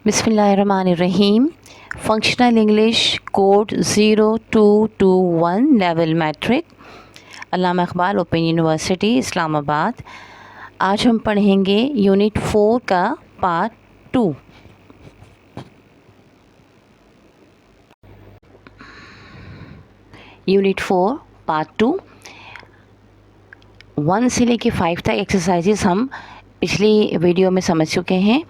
बिस्मिल्लाहिर्रहमानिर्रहीम। Functional English code 0221 level matric, Allama Iqbal open university Islamabad. आज हम पढ़ेंगे यूनिट 4 का पार्ट 2। यूनिट 4 पार्ट 2 1 से लेके 5 तक एक्सरसाइजेस हम पिछली वीडियो में समझ चुके हैं।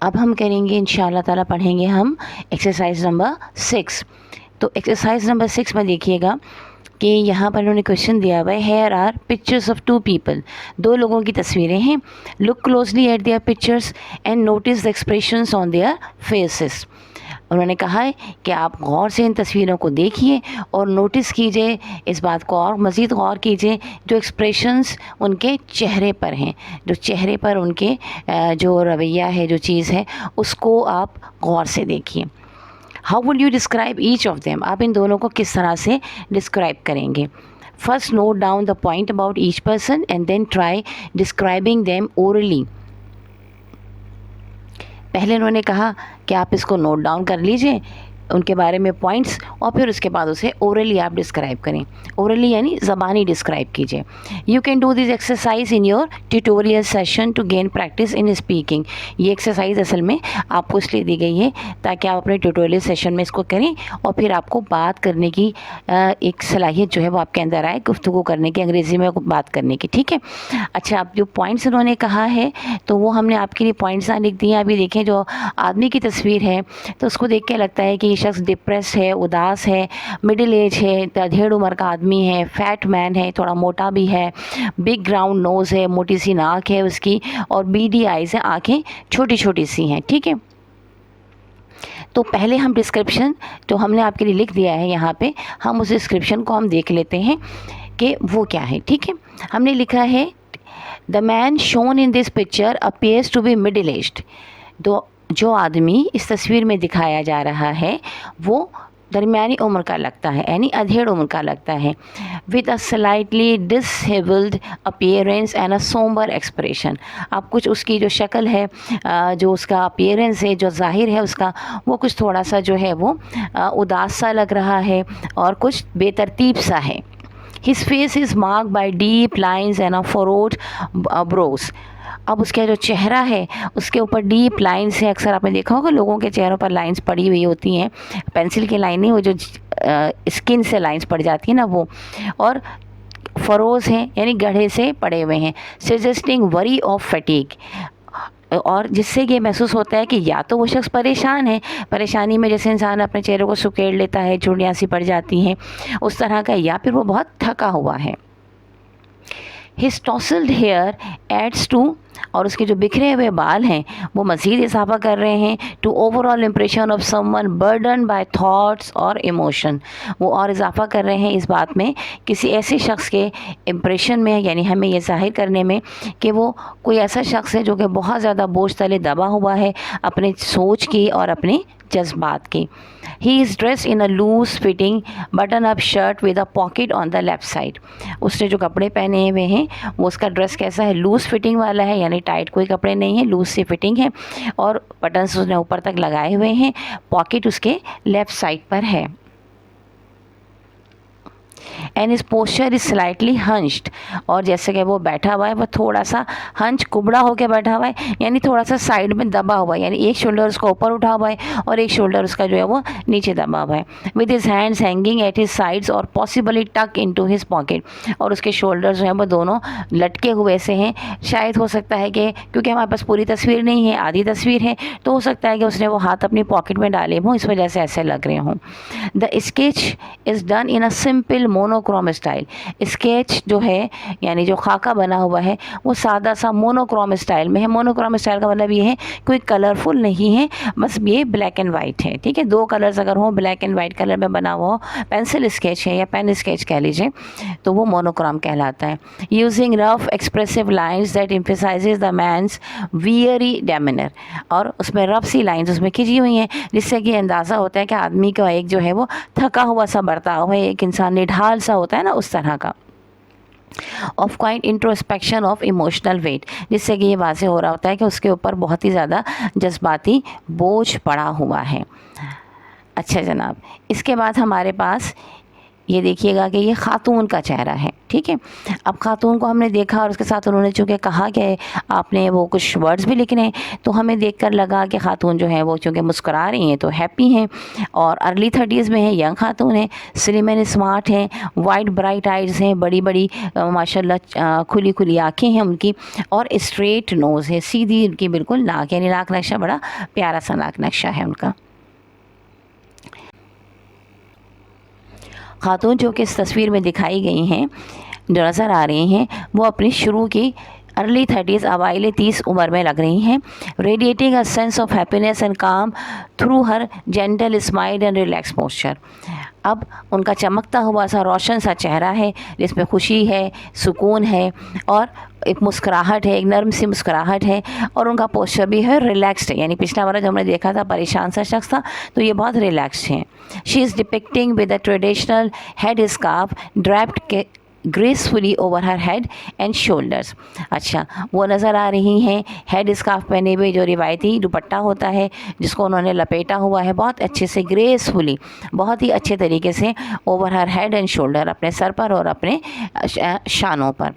अब हम करेंगे इंशाअल्लाह ताला, पढ़ेंगे हम एक्सरसाइज नंबर 6। तो एक्सरसाइज नंबर 6 में देखिएगा कि यहाँ पर उन्होंने क्वेश्चन दिया हुआ है, here are pictures of 2 people, 2 लोगों की तस्वीरें हैं। Look closely at their pictures and notice the expressions on their faces. उन्होंने कहा है कि आप गौर से इन तस्वीरों को देखिए और नोटिस कीजिए, इस बात को और मज़ीद गौर कीजिए जो एक्सप्रेशंस उनके चेहरे पर हैं, जो चेहरे पर उनके जो रवैया है, जो चीज़ है, उसको आप गौर से देखिए। How will you describe each of them, आप इन दोनों को किस तरह से डिस्क्राइब करेंगे। First note down the point about each person and then try describing them orally. पहले उन्होंने कहा कि आप इसको नोट डाउन कर लीजिए, उनके बारे में पॉइंट्स, और फिर उसके बाद उसे ओरली आप डिस्क्राइब करें। ओरली यानी ज़बानी डिस्क्राइब कीजिए। You can do this exercise in your tutorial session to gain practice in speaking. ये एक्सरसाइज असल में आपको इसलिए दी गई है ताकि आप अपने ट्यूटोरियल सेशन में इसको करें और फिर आपको बात करने की एक सलाहियत जो है वो आपके अंदर आए, गुफ्तगू करने की, अंग्रेज़ी में बात करने की। ठीक है, अच्छा, अब जो पॉइंट्स उन्होंने कहा है तो वो हमने आपके लिए पॉइंट्स लिख दिए हैं। अभी देखें, जो आदमी की तस्वीर है तो उसको देख के लगता है कि ये शख्स डिप्रेस है, उदास है, मिडिल एज है, अधेड़ उम्र का आदमी है, फैट मैन है, थोड़ा मोटा भी है, बिग राउंड नोज़ है, मोटी सी नाक है उसकी, और बीडी आइज़ है, आँखें छोटी छोटी सी हैं। ठीक है, तो पहले हम डिस्क्रिप्शन जो हमने आपके लिए लिख दिया है यहाँ पे, हम उस डिस्क्रिप्शन को हम देख लेते हैं कि वो क्या है। ठीक है, हमने लिखा है the man shown in this picture appears to be middle aged. जो आदमी इस तस्वीर में दिखाया जा रहा है वो दरमियानी उम्र का लगता है, यानी अधेड़ उम्र का लगता है। With a slightly disabled appearance and a sombre expression. अब कुछ उसकी जो शक्ल है, जो उसका अपीयरेंस है, जो ज़ाहिर है उसका, वो कुछ थोड़ा सा जो है वो उदास सा लग रहा है और कुछ बेतरतीब सा है। His face is marked by deep lines and a furrowed brows। अब उसका जो चेहरा है उसके ऊपर डीप लाइन्स है। अक्सर आपने देखा होगा लोगों के चेहरों पर लाइंस पड़ी हुई होती हैं, पेंसिल की लाइन नहीं, वो जो स्किन से लाइंस पड़ जाती है ना वो, और फरोज़ हैं यानी गड्ढे से पड़े हुए हैं। सजेस्टिंग वरी ऑफ फटीग, और जिससे ये महसूस होता है कि या तो वो शख्स परेशान है, परेशानी में जैसे इंसान अपने चेहरे को सुकेड़ लेता है, झुर्रियाँ सी पड़ जाती हैं, उस तरह का, या फिर वो बहुत थका हुआ है। हिज टॉसल्ड हेयर एड्स टू, और उसके जो बिखरे हुए बाल हैं वो मज़ीद इजाफा कर रहे हैं to overall impression of someone burden by thoughts और इमोशन। वो और इजाफा कर रहे हैं इस बात में, किसी ऐसे शख्स के इम्प्रेशन में, यानी हमें ये ज़ाहिर करने में कि वो कोई ऐसा शख्स है जो कि बहुत ज़्यादा बोझ तले दबा हुआ है अपने सोच की और अपने जज्बात की। He is dressed in a loose fitting button up shirt with a pocket on the left side. उसने जो कपड़े पहने हुए हैं वो, उसका ड्रेस कैसा है, लूज़ फिटिंग वाला है, यानी टाइट कोई कपड़े नहीं है, लूज सी फिटिंग है, और बटन्स उसने ऊपर तक लगाए हुए हैं, पॉकेट उसके लेफ़्ट साइड पर है। एंड इस पोस्चर इज स्लाइटली हंच्ड, और जैसे कि वो बैठा हुआ है वो थोड़ा सा हंच, कुबड़ा होकर बैठा हुआ है, यानी थोड़ा सा साइड में दबा हुआ है, यानी एक शोल्डर उसका ऊपर उठा हुआ है और एक शोल्डर उसका जो है वो नीचे दबा हुआ है। With his hands hanging at his sides और पॉसिबली टक इनटू हिज पॉकेट, और उसके शोल्डर जो हैं वो दोनों लटके हुए से हैं। शायद हो सकता है कि क्योंकि हमारे पास पूरी तस्वीर नहीं है, आधी तस्वीर है, तो हो सकता है कि उसने वो हाथ अपनी पॉकेट में डाले हों, इस वजह से ऐसे लग रहे हों। The sketch is done in a simple monochrome style. Sketch जो है यानी जो खाका बना हुआ है वो सादा सा मोनोक्रोम स्टाइल में है। मोनोक्रोम स्टाइल का मतलब ये है कोई कलरफुल नहीं है, बस ये ब्लैक एंड वाइट है। ठीक है, 2 कलर्स अगर हो, ब्लैक एंड वाइट कलर में बना हुआ हो, पेंसिल स्केच है या पेन स्केच कह लीजिए, तो वो मोनोक्रोम कहलाता है। Using rough expressive lines that emphasizes the man's weary demeanor, और उसमें रफ सी लाइन्स उसमें खिंची हुई हैं जिससे कि अंदाज़ा होता है कि आदमी का एक जो है वो थका हुआ सा बर्ताव है, एक इंसान निढाल सा होता है ना, उस तरह का। Of quite introspection of emotional weight, जिससे कि ये वाज़े हो रहा होता है कि उसके ऊपर बहुत ही ज़्यादा जज्बाती बोझ पड़ा हुआ है। अच्छा जनाब, इसके बाद हमारे पास ये देखिएगा कि ये ख़ातून का चेहरा है, ठीक है। अब ख़ातून को हमने देखा और उसके साथ उन्होंने चूँकि कहा कि आपने वो कुछ वर्ड्स भी लिखने हैं, तो हमें देखकर लगा कि ख़ातून जो है वो चूँकि मुस्कुरा रही हैं तो हैप्पी हैं और अर्ली 30s में हैं, यंग ख़ातून हैं, स्लिम एंड स्मार्ट हैं, वाइट ब्राइट आइज़ हैं, बड़ी बड़ी माशाल्लाह खुली खुली आँखें हैं उनकी और स्ट्रेट नोज़ है, सीधी उनकी बिल्कुल नाक, यानी नाक नक्शा बड़ा प्यारा सा नाक नक्शा है उनका। ख़ातून जो कि इस तस्वीर में दिखाई गई हैं, जो नज़र आ रही हैं, वो अपनी शुरू की अर्ली 30s अवाइल 30 उम्र में लग रही हैं, radiating a sense of happiness and calm through her gentle smile and relax posture. अब उनका चमकता हुआ सा रोशन सा चेहरा है जिसमें खुशी है, सुकून है और एक मुस्कुराहट है, एक नर्म सी मुस्कुराहट है और उनका पोस्चर भी है रिलैक्स्ड है, यानी पिछला वाला जो हमने देखा था परेशान सा शख्स था, तो ये बहुत रिलैक्स्ड हैं। She is depicting with a traditional head scarf draped gracefully over her head and shoulders. अच्छा, वो नज़र आ रही हैं हेड स्कार्फ पहने हुए, जो रिवायती दुपट्टा होता है जिसको उन्होंने लपेटा हुआ है बहुत अच्छे से, ग्रेसफुली, बहुत ही अच्छे तरीके से over her head and shoulder, अपने सर पर और अपने शानों पर,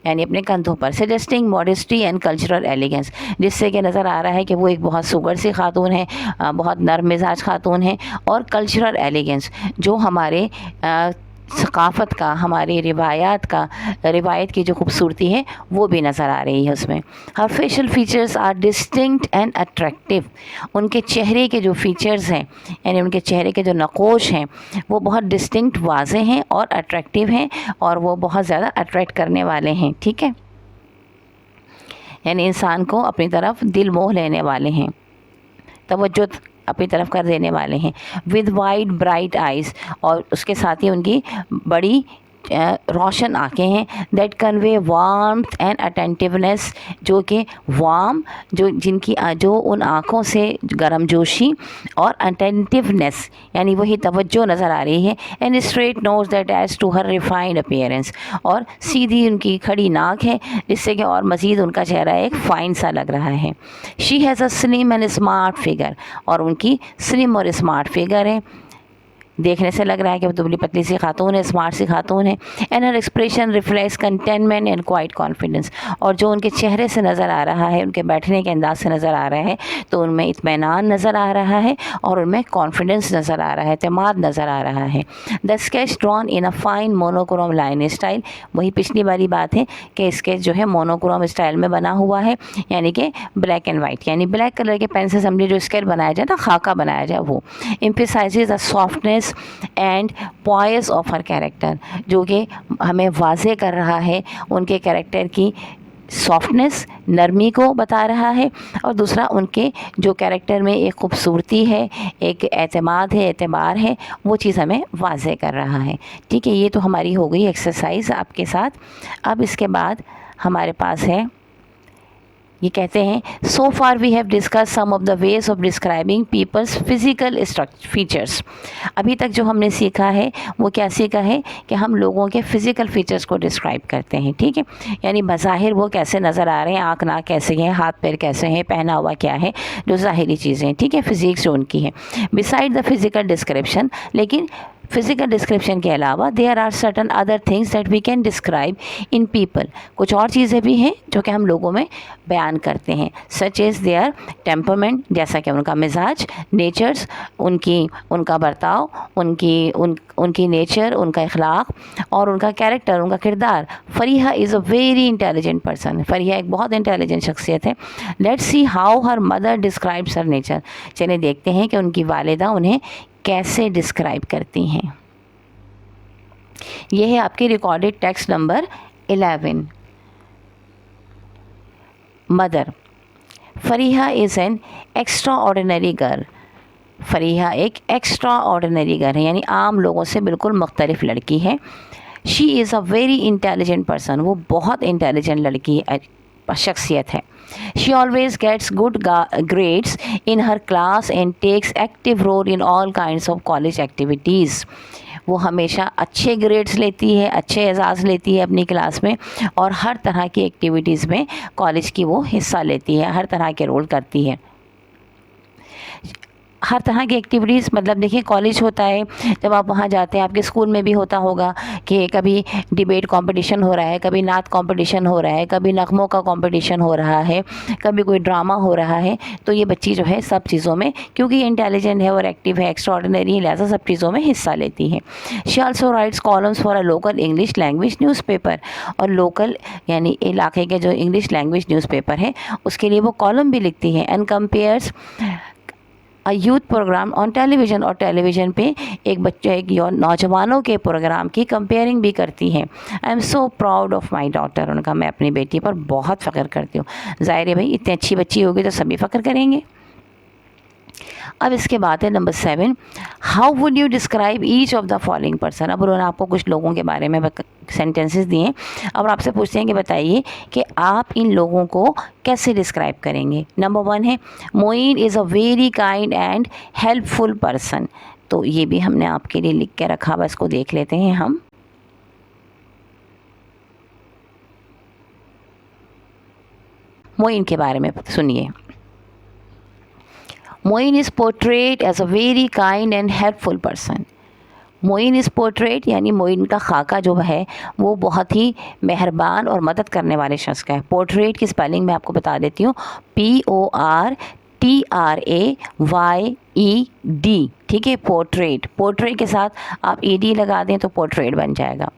यानी अपने कंधों पर, suggesting modesty and cultural elegance, जिससे कि नज़र आ रहा है कि वो एक बहुत सुगर सी खातून है, बहुत नर्म मिजाज खातून है और कल्चरल एलिगेंस जो हमारे सकाफ़त का, हमारी रिवायत की जो खूबसूरती है वो भी नज़र आ रही है उसमें। Her facial features are distinct and attractive, उनके चेहरे के जो फीचर्स हैं, यानी उनके चेहरे के जो नक़ोश हैं वो बहुत डिस्टिंक्ट, वाज़े हैं और अट्रैक्टिव हैं और वो बहुत ज़्यादा अट्रैक्ट करने वाले हैं, ठीक है, यानी इंसान को अपनी तरफ दिल मोह लेने वाले हैं, तवज्जो अपनी तरफ कर देने वाले हैं। विद वाइड ब्राइट आइज़, और उसके साथ ही उनकी बड़ी रोशन आँखें हैं, that convey warmth and attentiveness, जो कि वार्म, जो उन आँखों से गर्मजोशी और अटेंटिवनेस, यानी वही तवज्जो नज़र आ रही है, and straight nose that adds to her refined appearance, और सीधी उनकी खड़ी नाक है जिससे कि और मज़ीद उनका चेहरा एक फ़ाइन सा लग रहा है। She has a slim and smart figure, और उनकी स्लिम और स्मार्ट फिगर है, देखने से लग रहा है कि वो दुबली पतली सी खातून है, स्मार्ट सी खातून है। And her expression reflects containment and quite confidence, और जो उनके चेहरे से नज़र आ रहा है, उनके बैठने के अंदाज से नज़र आ रहा है, तो उनमें इत्मीनान नज़र आ रहा है और उनमें कॉन्फिडेंस नज़र आ रहा है, एतमाद नज़र आ रहा है। The sketch drawn in a fine monochrome line style, वही पिछली वाली बात है कि स्केच जो है मोनोक्रोम स्टाइल में बना हुआ है, यानी कि ब्लैक एंड वाइट, यानी ब्लैक कलर के पेन से समझिए जो स्केच बनाया जाए ना, खाका बनाया जाए, वो emphasises the softness and poised of her character, जो कि हमें वाज़े कर रहा है उनके कैरेक्टर की सॉफ्टनेस, नरमी को बता रहा है, और दूसरा उनके जो कैरेक्टर में एक खूबसूरती है, एक एतमाद है, एतबार है, वो चीज़ हमें वाज़े कर रहा है, ठीक है। ये तो हमारी हो गई एक्सरसाइज आपके साथ। अब इसके बाद हमारे पास है, ये कहते हैं so far we have discuss some of the ways of describing people's physical features. अभी तक जो हमने सीखा है वो क्या सीखा है कि हम लोगों के फ़िज़िकल फ़ीचर्स को डिस्क्राइब करते हैं, ठीक है, यानी बज़ाहिर वो कैसे नज़र आ रहे हैं, आँख नाक कैसे हैं, हाथ पैर कैसे हैं, पहना हुआ क्या है, जो ज़ाहिरी चीज़ें हैं, ठीक है, फ़िज़िक्स जो उनकी है। बिसाइड द फिज़िकल डिस्क्रिप्शन, लेकिन फिज़िकल डिस्क्रिप्शन के अलावा there are certain other things that we can describe in people, कुछ और चीज़ें भी हैं जो कि हम लोगों में बयान करते हैं, सच एज देयर टेम्परमेंट, जैसा कि उनका मिजाज, नेचर्स, उनका बर्ताव, उनकी नेचर, उनका इखलाक और उनका कैरेक्टर, उनका किरदार। Fariha is a very intelligent person, Fariha एक बहुत इंटेलिजेंट शख्सियत है। Let's see how her mother describes her nature, चलिए देखते हैं कि उनकी वालिदा उन्हें कैसे डिस्क्राइब करती हैं। यह है आपकी recorded text number 11। Mother, Fariha is an extra ordinary girl, Fariha एक एक्स्ट्रा ऑर्डिनरी गर्ल है, यानी आम लोगों से बिल्कुल मुख्तलिफ लड़की है। She is a very intelligent person, वो बहुत इंटेलिजेंट लड़की शख्सियत है। She always gets good grades in her class and takes active role in all kinds of college activities. वो हमेशा अच्छे ग्रेड्स लेती है, अच्छे एजाज़ लेती है अपनी क्लास में, और हर तरह की एक्टिविटीज़ में कॉलेज की वो हिस्सा लेती है, हर तरह के रोल करती है। हर तरह की एक्टिविटीज़ मतलब देखिए, कॉलेज होता है, जब आप वहाँ जाते हैं, आपके स्कूल में भी होता होगा कि कभी डिबेट कंपटीशन हो रहा है, कभी नात कंपटीशन हो रहा है, कभी नगमों का कंपटीशन हो रहा है, कभी कोई ड्रामा हो रहा है। तो ये बच्ची जो है सब चीज़ों में, क्योंकि ये इंटेलिजेंट है और एक्टिव है, एक्स्ट्राऑर्डिनरी है, लिहाजा सब चीज़ों में हिस्सा लेती है। She also rights columns for a local English language newspaper, और लोकल यानी इलाके के जो इंग्लिश लैंग्वेज न्यूज़पेपर है उसके लिए वो कॉलम भी लिखती है। And compares a youth programme on television, और टेलीविज़न पे एक बच्चे एक नौजवानों के प्रोग्राम की कंपेयरिंग भी करती है। I am so proud of my daughter, उनका मैं अपनी बेटी पर बहुत फ़ख्र करती हूँ। ज़ाहिर है भाई, इतनी अच्छी बच्ची होगी तो सभी फ़ख्र करेंगे। अब इसके बाद है number 7, how would you describe each of the following person. अब उन्होंने आपको कुछ लोगों के बारे में सेंटेंसेस दिए हैं, अब आपसे पूछते हैं कि बताइए कि आप इन लोगों को कैसे डिस्क्राइब करेंगे। नंबर 1 है, Moin is a very kind and helpful person. तो ये भी हमने आपके लिए लिख के रखा हुआ, इसको देख लेते हैं हम। मोइन के बारे में सुनिए। Moin is portrait as a very kind and helpful person. Moin is portrait यानी मोइन का खाका जो है वो बहुत ही मेहरबान और मदद करने वाले शख्स का है। पोर्ट्रेट की स्पेलिंग मैं आपको बता देती हूँ, PORTRAYED, ठीक है। पोर्ट्रेट, पोर्ट्रेट के साथ आप ED लगा दें तो पोर्ट्रेट बन जाएगा।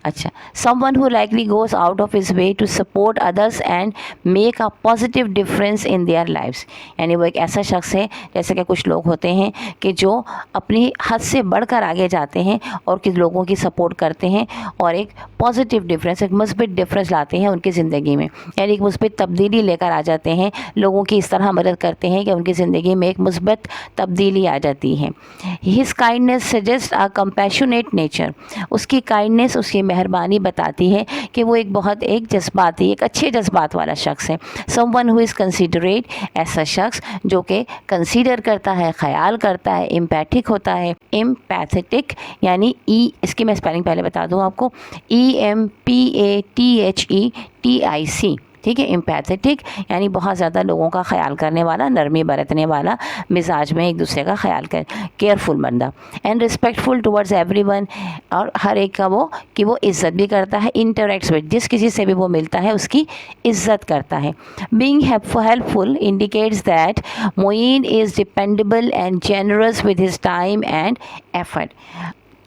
अच्छा, someone who likely goes out of his way to support others and make a positive difference in their lives, यानी वो एक ऐसा शख्स है, जैसे कि कुछ लोग होते हैं कि जो अपनी हद से बढ़कर आगे जाते हैं और किस लोगों की सपोर्ट करते हैं और एक पॉजिटिव डिफरेंस, एक मुस्बित डिफरेंस लाते हैं उनकी ज़िंदगी में, यानी एक मुस्बित तब्दीली लेकर आ जाते हैं, लोगों की इस तरह मदद करते हैं कि उनकी ज़िंदगी में एक मुस्बित तब्दीली आ जाती है। हिज काइंडनेस सजेस्ट अ कंपैशनेट नेचर, उसकी काइंडनेस, उसकी मेहरबानी बताती है कि वो एक बहुत एक जज्बाती, एक अच्छे जज्बात वाला शख्स है। समवन हु इज़ कंसिडरेट, ऐसा शख्स जो कि कंसीडर करता है, ख्याल करता है, एम्पैथिक होता है। एम्पैथेटिक यानी इसकी मैं स्पेलिंग पहले बता दूँ आपको, EMPATHETIC, ठीक है। एम्पैथेटिक यानी बहुत ज़्यादा लोगों का ख्याल करने वाला, नरमी बरतने वाला, मिजाज में एक दूसरे का ख्याल कर, केयरफुल बंदा। एंड रिस्पेक्टफुल टुवर्ड्स एवरीवन, और हर एक का वो कि वो इज़्ज़त भी करता है, इंटरेक्ट्स विद, जिस किसी से भी वो मिलता है उसकी इज़्ज़त करता है। Being helpful indicates that Moin is dependable and generous with his time and effort.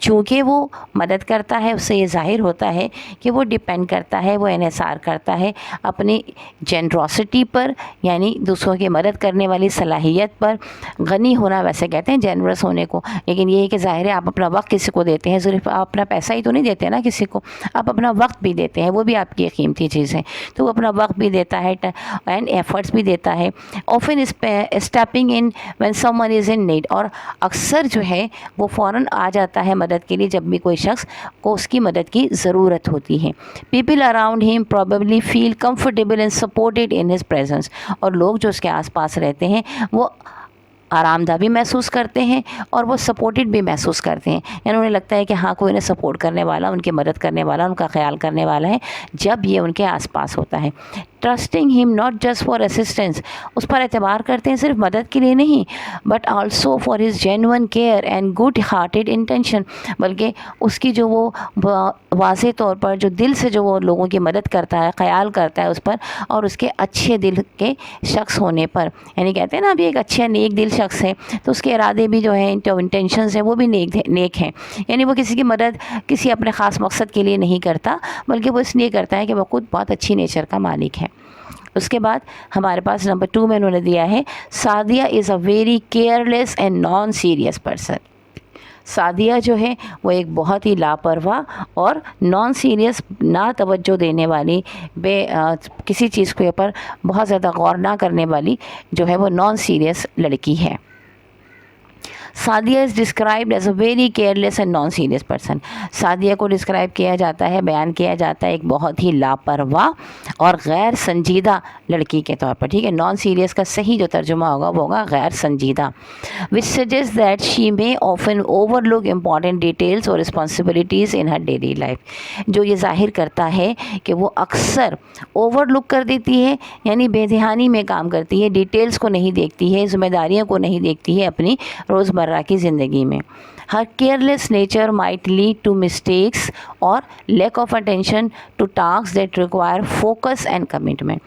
चूँकि वो मदद करता है, उससे ये ज़ाहिर होता है कि वो डिपेंड करता है, वो इन्हिसार करता है अपनी जेनरॉसिटी पर, यानी दूसरों की मदद करने वाली सलाहियत पर। गनी होना वैसे कहते हैं जेनरस होने को, लेकिन ये है कि ज़ाहिर है आप अपना वक्त किसी को देते हैं, सिर्फ आप अपना पैसा ही तो नहीं देते ना किसी को, आप अपना वक्त भी देते हैं, वो भी आपकी एक कीमती चीज़ है। तो वो अपना वक्त भी देता है एंड एफर्ट्स भी देता है। Often stepping in when someone is in need, और अक्सर जो है वो फ़ौरन आ जाता है मदद के लिए जब भी कोई शख्स को उसकी मदद की ज़रूरत होती है। People around him probably feel comfortable and supported in his presence, और लोग जो उसके आसपास रहते हैं वो आरामदा भी महसूस करते हैं और वो सपोर्टेड भी महसूस करते हैं, यानी उन्हें लगता है कि हाँ कोई उन्हें सपोर्ट करने वाला, उनकी मदद करने वाला, उनका ख्याल करने वाला है जब ये उनके आसपास होता है। Trusting him not just for assistance, उस पर एतबार करते हैं सिर्फ मदद के लिए नहीं, but also for his genuine care and good hearted intention, बल्कि उसकी जो वो वाज़े तौर पर जो दिल से जो वो लोगों की मदद करता है, ख्याल करता है उस पर, और उसके अच्छे दिल के शख्स होने पर, यानी कहते हैं ना अभी एक अच्छे नेक दिल शख्स है तो उसके इरादे भी जो हैं, जो इंटेंशंस हैं वो भी नेक हैं, यानी वो किसी की मदद किसी अपने ख़ास मकसद के लिए नहीं करता, बल्कि वो इसलिए करता है कि वो खुद बहुत अच्छी नेचर का मालिक है। उसके बाद हमारे पास नंबर 2 में उन्होंने दिया है, Sadia is a very careless and non serious person. Sadia जो है वो एक बहुत ही लापरवाह और नॉन सीरियस, ना तवज्जो देने वाली, किसी चीज़ के ऊपर बहुत ज़्यादा गौर ना करने वाली जो है वो नॉन सीरियस लड़की है। Sadia is described as a very careless and non serious person. Sadia को डिस्क्राइब किया जाता है, बयान किया जाता है एक बहुत ही लापरवाह और गैर संजीदा लड़की के तौर पर, ठीक है। नॉन सीरियस का सही जो तर्जुमा होगा वो होगा गैर संजीदा। विच suggest that she may often overlook important details और रिस्पॉन्सिबिलिटीज़ इन हर डेली लाइफ, जो ये जाहिर करता है कि वो अक्सर ओवरलुक कर देती है, यानी बेध्यानी में काम करती है, डिटेल्स को नहीं देखती है, जिम्मेदारियों को नहीं देखती है अपनी रोज़मर्रा की ज़िंदगी में। Her careless nature might lead to mistakes or lack of attention to tasks that require focus and commitment.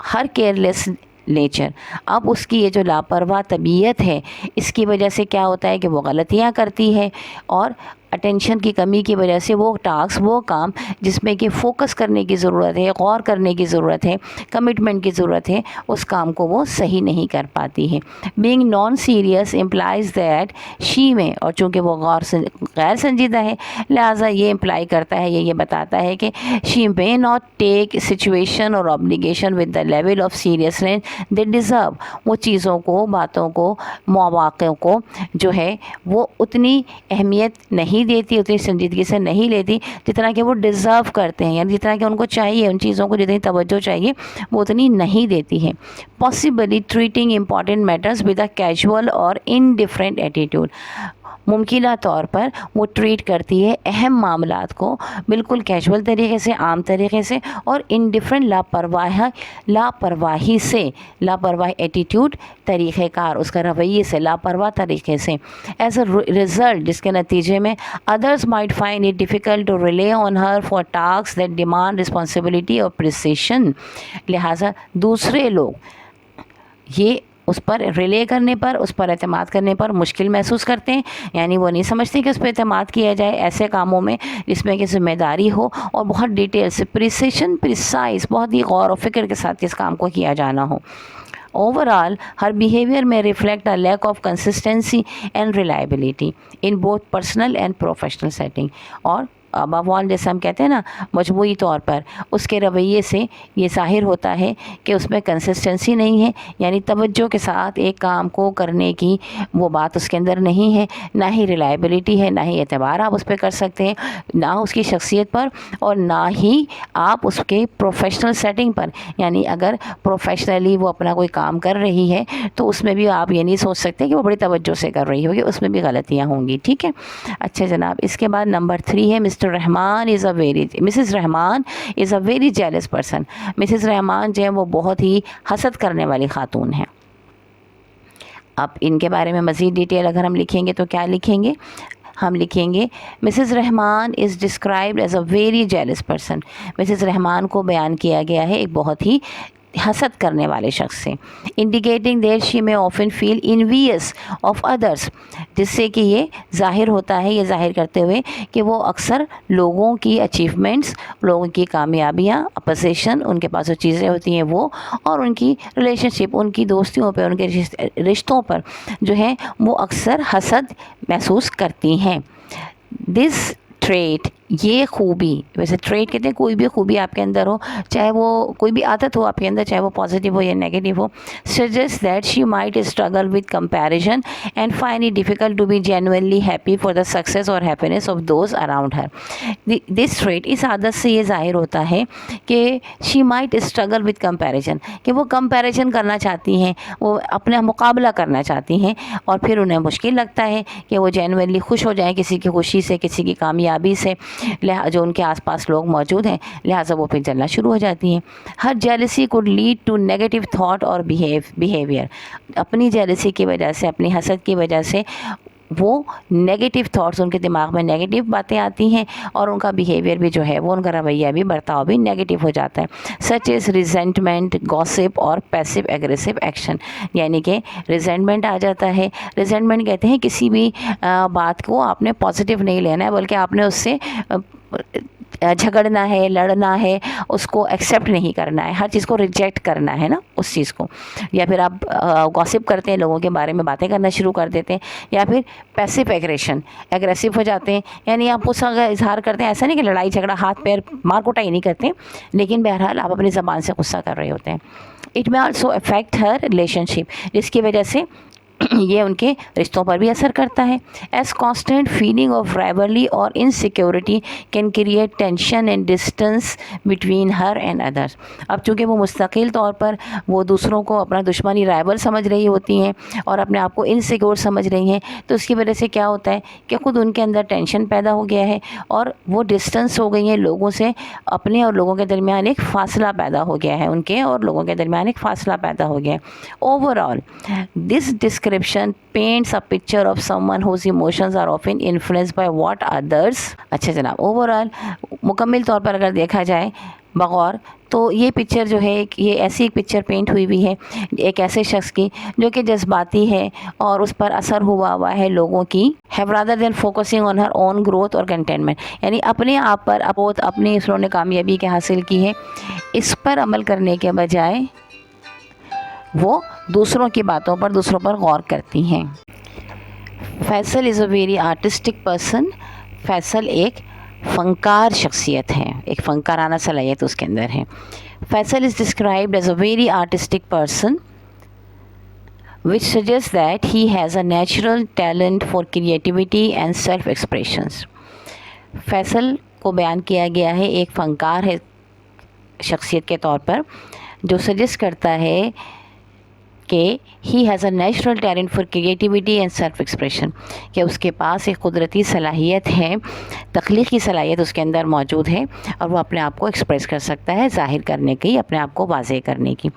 Her careless nature, अब उसकी ये जो लापरवाह तबीयत है इसकी वजह से क्या होता है कि वो गलतियाँ करती है और अटेंशन की कमी की वजह से वो टास्क, वो काम जिसमें कि फ़ोकस करने की ज़रूरत है, गौर करने की ज़रूरत है, कमिटमेंट की ज़रूरत है, उस काम को वो सही नहीं कर पाती है। Being non serious implies that she में, और चूँकि वो गैर संजीदा है लिहाजा ये इम्प्लाई करता है, ये बताता है कि she may not take situation और obligation with the level of seriousness they deserve. वो चीज़ों को, बातों को, मौक़ों को जो है वो उतनी अहमियत नहीं देती, उतनी संजीदगी से नहीं लेती जितना कि वो डिज़र्व करते हैं, यानी जितना कि उनको चाहिए, उन चीज़ों को जितनी तवज्जो चाहिए वो उतनी नहीं देती है। Possibly treating important matters with a casual और इनडिफरेंट एटीट्यूड, मुमकिन तौर पर वो ट्रीट करती है अहम मामलात को बिल्कुल कैजुअल तरीके से, आम तरीके से और इनडिफरेंट लापरवाही से, लापरवाह एटीट्यूड, तरीक़ेकार, उसका रवैये से, लापरवाह तरीके से। एज अ रिज़ल्ट, जिसके नतीजे में others might find it difficult to rely on her for task that demand responsibility और प्रिसिशन। लिहाजा दूसरे लोग ये उस पर रिले करने पर, उस पर एतमाद करने पर मुश्किल महसूस करते हैं, यानी वो नहीं समझते कि उस पर एतमाद किया जाए ऐसे कामों में जिसमें कि ज़िम्मेदारी हो और बहुत डिटेल से, प्रिसिशन, प्रिसाइज, बहुत ही गौर और फिक्र के साथ इस काम को किया जाना हो। Overall, her behavior may reflect a lack of consistency and reliability in both personal and professional setting. और अबव ऑल, जैसे हम कहते हैं ना, मजमूई तौर पर उसके रवैये से ये ज़ाहिर होता है कि उसमें कंसिस्टेंसी नहीं है, यानी तवज्जो के साथ एक काम को करने की वो बात उसके अंदर नहीं है, ना ही रिलायबिलिटी है, ना ही एतबार आप उस पर कर सकते हैं, ना उसकी शख्सियत पर, और ना ही आप उसके प्रोफेशनल सेटिंग पर, यानी अगर प्रोफेशनली वो अपना कोई काम कर रही है तो उसमें भी आप ये नहीं सोच सकते कि वो बड़ी तवज्जो से कर रही होगी, उसमें भी गलतियाँ होंगी, ठीक है। अच्छा जनाब, इसके बाद नंबर 3 है Mrs Rahman is a very jealous person. Mrs Rahman जो है वो बहुत ही हसद करने वाली खातून है। अब इनके बारे में मज़ीद डिटेल अगर हम लिखेंगे तो क्या लिखेंगे, हम लिखेंगे Mrs Rahman is described as a very jealous person. Mrs Rahman को बयान किया गया है एक बहुत ही हसद करने वाले शख्स से। इंडिकेटिंग दैट शी में ऑफन फील इनवियस ऑफ अदर्स, जिससे कि ये ज़ाहिर होता है, ये ज़ाहिर करते हुए कि वो अक्सर लोगों की अचीवमेंट्स, लोगों की कामयाबियाँ, पोजीशन, उनके पास जो चीज़ें होती हैं वो, और उनकी रिलेशनशिप, उनकी दोस्तियों पर, उनके रिश्तों पर जो है वो अक्सर हसद महसूस करती हैं। दिस ट्रेट, ये खूबी, वैसे ट्रेट कहते हैं कोई भी खूबी आपके अंदर हो, चाहे वो कोई भी आदत हो आपके अंदर, चाहे वो पॉजिटिव हो या नेगेटिव हो, suggest that she might struggle with comparison and find it difficult to be genuinely happy for the success और happiness of those around her. This trait, इस आदत से ये ज़ाहिर होता है कि she might struggle with comparison, कि वो कंपैरिजन करना चाहती हैं, वो अपना मुकाबला करना चाहती हैं, और फिर उन्हें मुश्किल लगता है कि वो जेन्युइनली खुश हो जाएं किसी की खुशी से, किसी की कामयाबी से, जो उनके आसपास लोग मौजूद हैं, लिहाजा वो फिर जलना शुरू हो जाती हैं। Her jealousy could lead to negative thought और बिहेवियर। अपनी जेलसी की वजह से, अपनी हसद की वजह से वो नेगेटिव थॉट्स, उनके दिमाग में नेगेटिव बातें आती हैं और उनका बिहेवियर भी जो है वो, उनका रवैया भी, बर्ताव भी नेगेटिव हो जाता है। सच इज़ रिजेंटमेंट, गॉसिप और पैसिव एग्रेसिव एक्शन, यानी कि रिजेंटमेंट आ जाता है। रिजेंटमेंट कहते हैं किसी भी बात को आपने पॉजिटिव नहीं लेना है, बल्कि आपने उससे झगड़ना है, लड़ना है, उसको एक्सेप्ट नहीं करना है, हर चीज़ को रिजेक्ट करना है ना, उस चीज़ को। या फिर आप गॉसिप करते हैं, लोगों के बारे में बातें करना शुरू कर देते हैं, या फिर पैसिव एग्रेशन, एग्रेसिव हो जाते हैं, यानी आप गुस्सा का इजहार करते हैं। ऐसा नहीं कि लड़ाई झगड़ा, हाथ पैर मार कुटाई नहीं करते, लेकिन बहरहाल आप अपनी ज़बान से गुस्सा कर रहे होते हैं। It may also affect her relationship, जिसकी वजह से ये उनके रिश्तों पर भी असर करता है। As constant feeling of rivalry और insecurity can create tension and distance between her and others. अब चूँकि वो मुस्तकिल तौर पर वो दूसरों को अपना दुश्मनी राइवल समझ रही होती हैं और अपने आप को इनसिक्योर समझ रही हैं, तो उसकी वजह से क्या होता है कि खुद उनके अंदर टेंशन पैदा हो गया है और वो डिस्टेंस हो गई है लोगों से, अपने और लोगों के दरमियान एक फ़ासला पैदा हो गया है, उनके और लोगों के दरमियान एक फ़ासला पैदा हो गया है। Overall this description paints a picture of someone whose emotions are often influenced by what others. अच्छा जनाब, ओवरऑल मुकम्मल तौर पर अगर देखा जाए बगौर, तो ये पिक्चर जो है ये ऐसी एक पिक्चर पेंट हुई हुई है एक ऐसे शख्स की जो कि जज्बाती है और उस पर असर हुआ है लोगों की, have rather than focusing on her own growth और कंटेनमेंट, यानी अपने आप पर अपनी उन्होंने कामयाबी के हासिल की है, इस पर अमल करने के बजाय वो दूसरों की बातों पर, दूसरों पर गौर करती हैं। Faisal is a very artistic person. Faisal एक फ़नकार शख्सियत है, एक फ़नकाराना सलाहियत उसके अंदर है। Faisal is described as a very artistic person which suggests that he has a natural talent for creativity and self expressions। Faisal को बयान किया गया है एक फ़नकार है शख्सियत के तौर पर, जो सजेस्ट करता है कि he has a natural talent for creativity and self expression, कि उसके पास एक कुदरती सलाहियत है, तख्लीक़ी सलाहियत उसके अंदर मौजूद है और वो अपने आप को एक्सप्रेस कर सकता है, ज़ाहिर करने की, अपने आप को वाज़ेह करने की।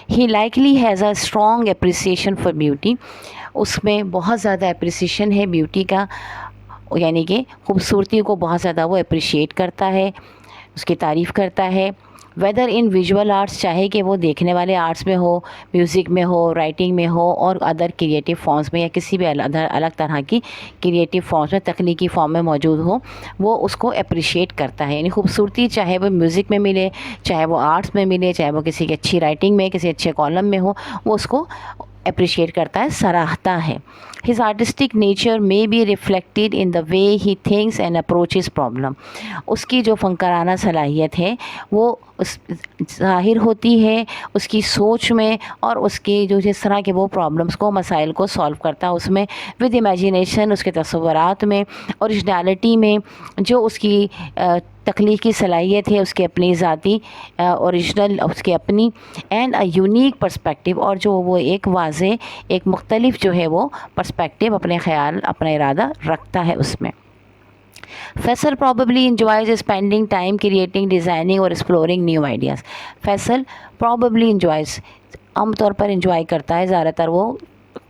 He likely has a strong appreciation for beauty. उसमें बहुत ज़्यादा एप्रिसिएशन है ब्यूटी का, यानी कि खूबसूरती को बहुत ज़्यादा वो अप्रिशिएट करता है, उसकी तारीफ़ करता है। वेदर इन विजुअल आर्ट्स, चाहे कि वो देखने वाले आर्ट्स में हो, म्यूज़िक में हो, राइटिंग में हो और अदर क्रिएटिव फॉर्म्स में, या किसी भी अलग तरह की क्रिएटिव फॉर्म्स में, तकनीकी फॉर्म में मौजूद हो, वो उसको अप्रिशिएट करता है। यानी खूबसूरती चाहे वो म्यूज़िक में मिले, चाहे वो आर्ट्स में मिले, चाहे वो किसी की अच्छी राइटिंग में, किसी अच्छे कॉलम में हो, वो उसको अप्रिशिएट करता है, सराहता है। His artistic nature may be reflected in the way he thinks and approaches problem। उसकी जो फ़नकाराना सलाहियत है वो उस ज़ाहिर होती है उसकी सोच में, और उसकी जो जिस तरह के वो प्रॉब्लम्स को, मसाइल को सॉल्व करता है उसमें, विद इमेजिनेशन, उसके तसव्वुरात में, ओरिजिनलिटी में, जो उसकी तख्लीक़ी सलाहियत है, उसकी अपनी ज़ाती ओरिजिनल, उसकी अपनी एंड अ यूनिक पर्सपेक्टिव, और जो वो एक वाज़े, एक मुख्तलिफ जो है वो पर्सपेक्टिव, अपने ख़याल, अपना इरादा रखता है उसमें। Faisal probably enjoys spending time creating, designing और exploring new ideas। Faisal probably enjoys, आमतौर पर इंजॉय करता है, ज़्यादातर वो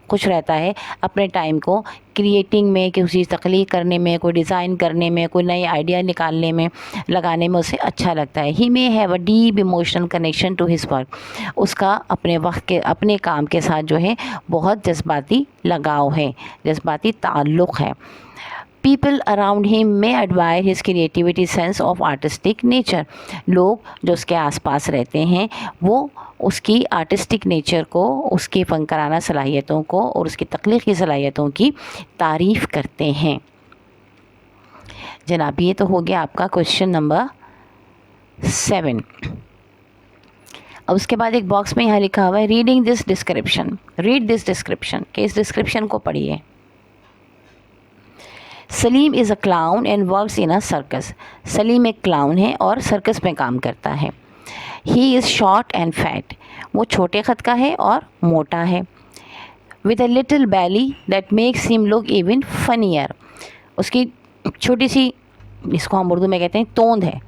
खुश रहता है अपने टाइम को क्रिएटिंग में, किसी चीज़ तख्लीक करने में, कोई डिज़ाइन करने में, कोई नई आइडिया निकालने में, लगाने में उसे अच्छा लगता है। He may have a deep emotional connection to his work. उसका अपने वक्त के, अपने काम के साथ जो है बहुत जज्बाती लगाव है, जज्बाती ताल्लुक़ है। People around him may admire his creativity, sense of artistic nature। लोग जो उसके आसपास रहते हैं वो उसकी आर्टिस्टिक नेचर को, उसकी फ़नकाराना सलाहियतों को और उसकी तख्लीक़ी सलाहियतों की तारीफ़ करते हैं। जनाब, ये तो हो गया आपका क्वेश्चन नंबर 7। अब उसके बाद एक बॉक्स में यहाँ लिखा हुआ है reading this description. Read this description, कि इस डिस्क्रिप्शन को पढ़िए। Salim is a clown and works in a circus. Salim एक क्लाउन है और सर्कस में काम करता है। He is short and fat. वो छोटे ख़त का है और मोटा है। With a little belly that makes him look even funnier. उसकी छोटी सी, इसको हम उर्दू में कहते हैं तोंद है,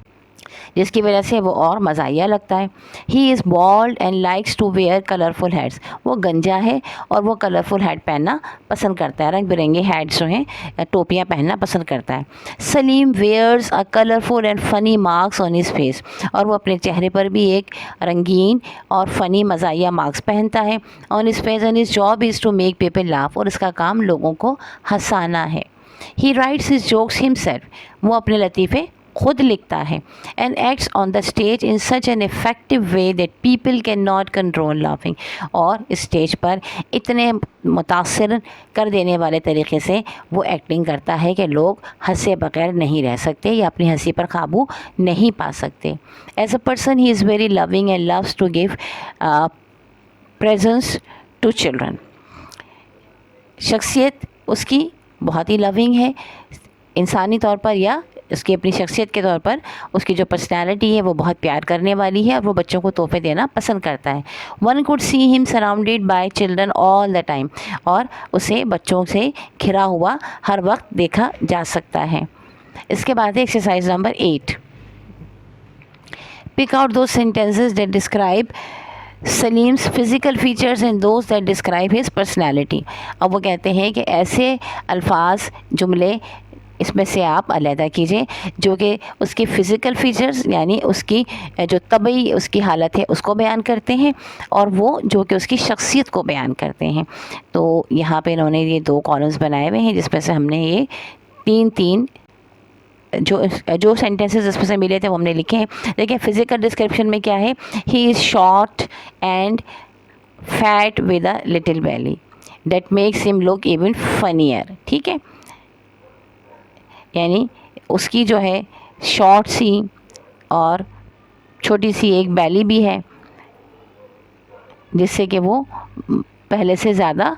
जिसकी वजह से वो और मज़ाहिया लगता है। He is bald and likes to wear colourful hats. वो गंजा है और वो कलरफुल हैट पहनना पसंद करता है, रंग बिरंगे हैट्स जो हैं, टोपियाँ पहनना पसंद करता है। Salim wears a colourful and funny masks on his face. और वो अपने चेहरे पर भी एक रंगीन और फ़नी मज़ाहिया मार्क्स पहनता है। On his face and his job is to make people laugh. और इसका काम लोगों को हंसाना है। He writes his jokes himself. वो अपने लतीफ़े खुद लिखता है। And acts on the stage in such an effective way that people can not control laughing. और स्टेज पर इतने मुतासिर कर देने वाले तरीके से वो एक्टिंग करता है कि लोग हंसे बगैर नहीं रह सकते या अपनी हंसी पर काबू नहीं पा सकते। As a person he is very loving and loves to give presents to children. शख्सियत उसकी बहुत ही लविंग है इंसानी तौर पर, या उसकी अपनी शख्सियत के तौर पर उसकी जो पर्सनैलिटी है वो बहुत प्यार करने वाली है और वो बच्चों को तोहफे देना पसंद करता है। One could see him surrounded by children all the time, और उसे बच्चों से घिरा हुआ हर वक्त देखा जा सकता है। इसके बाद है एक्सरसाइज नंबर 8। पिक आउट दो sentences that describe Salim's physical features and those that describe his personality. अब वो कहते हैं कि ऐसे अल्फाज जुमले इसमें से आप अलहदा कीजिए जो कि उसकी फ़िज़िकल फ़ीचर्स यानी उसकी जो तबई उसकी हालत है उसको बयान करते हैं, और वो जो कि उसकी शख्सियत को बयान करते हैं। तो यहाँ पे इन्होंने ये 2 कॉलम्स बनाए हुए हैं जिसमें से हमने ये 3 जो सेंटेंसेस इसमें से मिले थे वो हमने लिखे हैं। देखिए फिज़िकल डिस्क्रिप्शन में क्या है, he is short and fat with a little belly that makes him look even funnier. ठीक है, यानी उसकी जो है शॉर्ट सी और छोटी सी एक बैली भी है जिससे कि वो पहले से ज़्यादा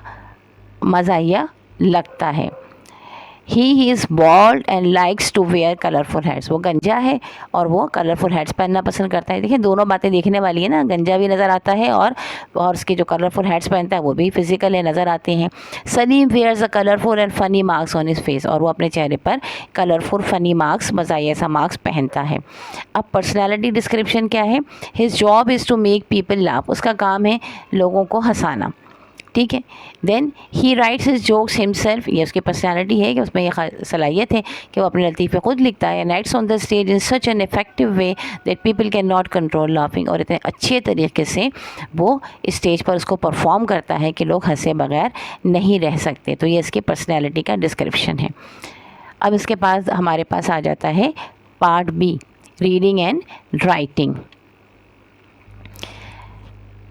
मज़ाहिया लगता है। He is bald and likes to wear colourful hats. वो गंजा है और वो कलरफुल हैट्स पहनना पसंद करता है। देखिए दोनों बातें देखने वाली है ना, गंजा भी नज़र आता है और उसके जो कलरफुल हैट्स पहनता है वो भी फिजिकल है, नज़र आते हैं। Salim wears a colourful and funny masks on his face, और वो अपने चेहरे पर कलरफुल फ़नी मार्क्स मज़ाहिया सा मार्क्स पहनता है। अब पर्सनैलिटी डिस्क्रिप्शन क्या है, his job is to make people laugh. उसका काम है लोगों को हंसाना। ठीक है, then he writes his jokes himself. ये उसकी पर्सनैलिटी है कि उसमें ये सलाहियत है कि वो अपने लतीफ़े खुद लिखता है। Nights on the stage in such an effective way that people can not control laughing, और इतने अच्छे तरीके से वो स्टेज पर उसको परफॉर्म करता है कि लोग हंसे बगैर नहीं रह सकते। तो ये इसकी पर्सनैलिटी का डिस्क्रिप्शन है। अब इसके पास हमारे पास आ जाता है part B, reading and writing.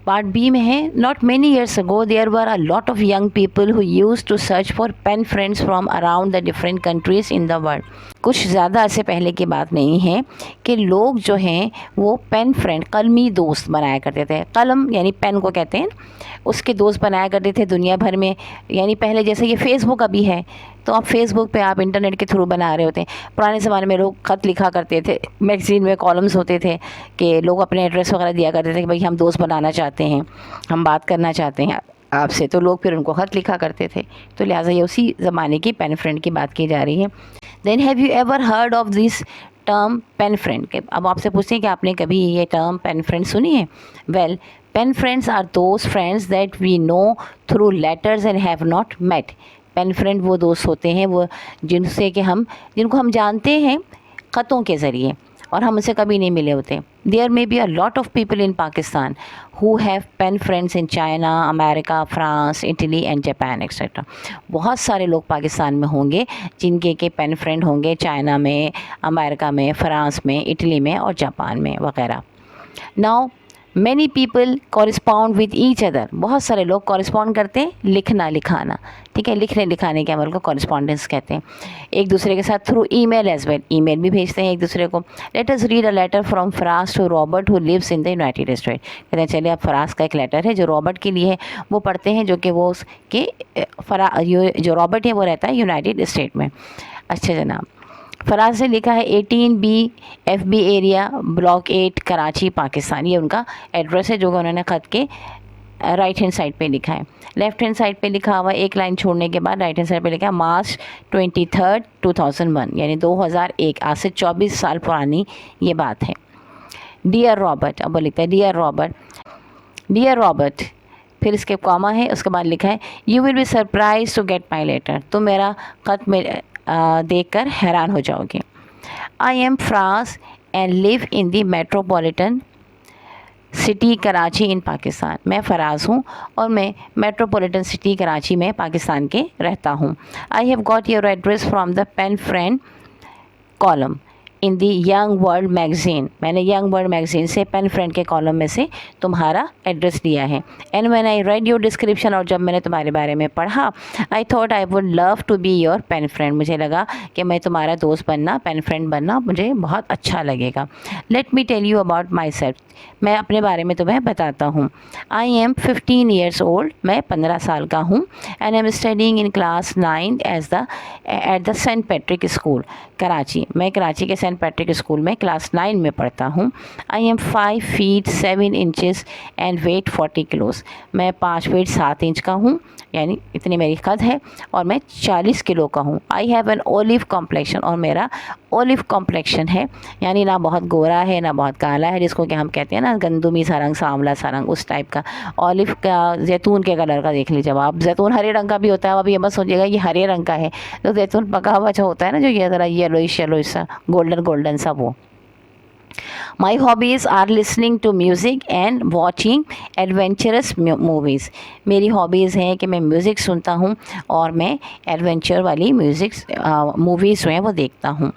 Part B में है, not many years ago there were a lot of young people who used to search for pen friends from around the different countries in the world. कुछ ज़्यादा ऐसे पहले की बात नहीं है कि लोग जो हैं वो पेन फ्रेंड, कलमी दोस्त बनाया करते थे। कलम यानी पेन को कहते हैं, उसके दोस्त बनाया करते थे दुनिया भर में। यानी पहले जैसे ये फेसबुक अभी है तो अब फेसबुक पे आप इंटरनेट के थ्रू बना रहे होते हैं। पुराने ज़माने में लोग ख़त लिखा करते थे, मैगज़ीन में कॉलम्स होते थे कि लोग अपने एड्रेस वगैरह दिया करते थे कि भाई हम दोस्त बनाना चाहते हैं, हम बात करना चाहते हैं आपसे, तो लोग फिर उनको ख़त लिखा करते थे। तो लिहाजा ये उसी ज़माने की पेन फ्रेंड की बात की जा रही है। Then have you ever heard of this term pen friend. अब आपसे पूछते हैं कि आपने कभी ये टर्म पेन फ्रेंड सुनी है। Well, pen friends are those friends that we know through letters and have not met. Pen friend वो दोस्त होते हैं वो जिनको हम जानते हैं ख़तों के ज़रिए और हम उनसे कभी नहीं मिले होते। There may be a lot of people in Pakistan who have pen friends in China, America, France, Italy and Japan etcetera. बहुत सारे लोग पाकिस्तान में होंगे जिनके के पेन फ्रेंड होंगे चाइना में, अमेरिका में, फ्रांस में, इटली में और जापान में वगैरह। Now many people correspond with each other. बहुत सारे लोग कॉरिस्पॉन्ड करते हैं, लिखना लिखाना। ठीक है, लिखने लिखाने के अमल को कॉरिस्पॉन्डेंस कहते हैं। एक दूसरे के साथ through email as well, email भी भेजते हैं एक दूसरे को। Let us read a letter from Faraz to Robert who lives in the United State. कहते हैं चलिए अब फराज का एक लेटर है जो रॉबर्ट के लिए है, वो पढ़ते हैं, जो कि वो उसके जो रॉबर्ट है वो रहता है यूनाइटेड स्टेट में। अच्छा जनाब, फराज ने लिखा है 18B FB area, block 8, Karachi, Pakistan. ये उनका एड्रेस है जो कि उन्होंने ख़त के राइट हैंड साइड पे लिखा है। लेफ़्ट हैंड साइड पे लिखा हुआ एक लाइन छोड़ने के बाद राइट हैंड साइड पे लिखा है मार्च 23, 2001, यानी 2001, आज से 24 साल पुरानी ये बात है। डियर रॉबर्ट, अब वो लिखता है डियर रॉबर्ट, फिर इसके कॉमा है, उसके बाद लिखा है you will be surprise to get my letter. तुम मेरा ख़त में देखकर हैरान हो जाओगे। I am Faraz and live in the metropolitan city Karachi in Pakistan. मैं फ़राज़ हूँ और मैं मेट्रोपॉलिटन सिटी कराची में पाकिस्तान के रहता हूँ। I have got your address from the pen friend column. In the Young World magazine, मैंने यंग वर्ल्ड मैगज़ीन से पेन फ्रेंड के कॉलम में से तुम्हारा एड्रेस लिया है। And when I read your description, और जब मैंने तुम्हारे बारे में पढ़ा, I thought I would love to be your pen friend, मुझे लगा कि मैं तुम्हारा दोस्त बनना, पेन फ्रेंड बनना मुझे बहुत अच्छा लगेगा। Let me tell you about myself, मैं अपने बारे में तुम्हें बताता हूँ। आई एम 15 ईयर्स ओल्ड, मैं 15 साल का हूँ। And I am studying in class 9 at the Saint Patrick school, Karachi. मैं कराची के सेंट पैट्रिक स्कूल में क्लास 9 में पढ़ता हूँ। I am 5 feet 7 inches and weight 40 kilos, मैं 5 फीट 7 इंच का हूँ, यानी इतनी मेरी कद है, और मैं 40 किलो का हूँ। I have N olive complexion, और मेरा ओलिव कॉम्प्लेक्शन है, यानी ना बहुत गोरा है ना बहुत काला है, जिसको कि हम कहते हैं ना गंदुमी सा रंग, सांवला सा रंग, उस टाइप का। ऑलिव का, जैतून के कलर का देख लीजिए आप, जैतून हरे रंग का भी होता है, अब ये मत सोचिएगा ये हरे रंग का है, तो जैतून पका हुआ जो होता है ना, जो ये ज़रा येलोइश सा गोल्डन सा, वो। My hobbies are listening to music and watching adventurous movies. मेरी हॉबीज़ हैं कि मैं म्यूज़िक सुनता हूँ और मैं एडवेंचर वाली म्यूज़िक मूवीज़ जो हैं वो देखता हूँ।